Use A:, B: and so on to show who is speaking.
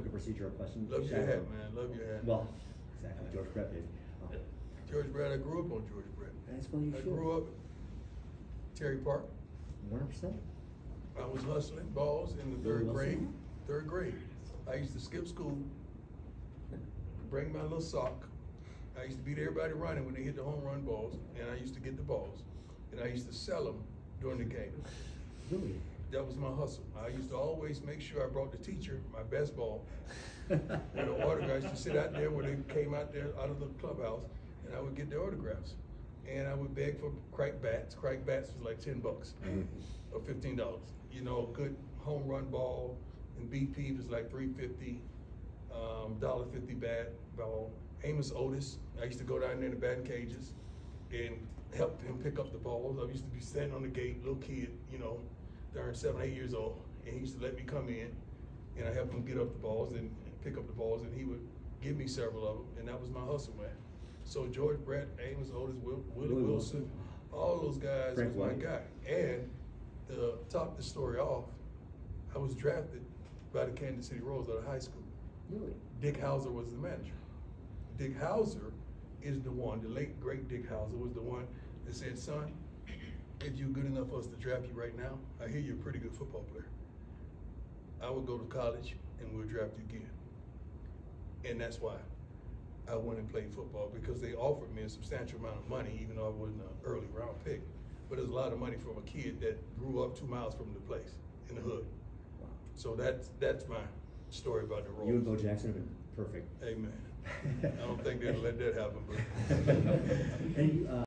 A: quick procedural question.
B: Love your hat, man. Love your hat.
A: Well, exactly. George Brett did.
B: George Brett, I grew up on George Brett.
A: That's what you should.
B: I grew up Terry Park.
A: 100%.
B: I was hustling balls in the third grade. Third grade. I used to skip school, bring my little sock. I used to beat everybody running when they hit the home run balls, and I used to get the balls, and I used to sell them during the game.
A: Really?
B: That was my hustle. I used to always make sure I brought the teacher my best ball. With an autograph. I used to sit out there when they came out there out of the clubhouse, and I would get their autographs. And I would beg for crack bats. Crack bats was like $10 or $15. You know, a good home run ball and BP was like $3.50, $1.50 bat ball. Amos Otis, I used to go down there in the batting cages and help him pick up the balls. I used to be standing on the gate, little kid, you know, darn 7, 8 years old, and he used to let me come in, and I helped him get up the balls and pick up the balls, and he would give me several of them, and that was my hustle, man. So George Brett, Amos Otis, Willie Wilson, all those guys was my guy. And to top the story off, I was drafted by the Kansas City Royals out of high school.
A: Really?
B: Dick Hauser was the manager. Dick Hauser is the one, the late great Dick Hauser was the one that said, son, if you're good enough for us to draft you right now, I hear you're a pretty good football player. I would go to college and we'll draft you again. And that's why I went and played football, because they offered me a substantial amount of money, even though I wasn't an early round pick. But there's a lot of money from a kid that grew up 2 miles from the place in the hood.
A: Wow.
B: So that's my story about the Royals.
A: You and Bo Jackson have been perfect.
B: Amen. I don't think they'll let that happen, but.
A: And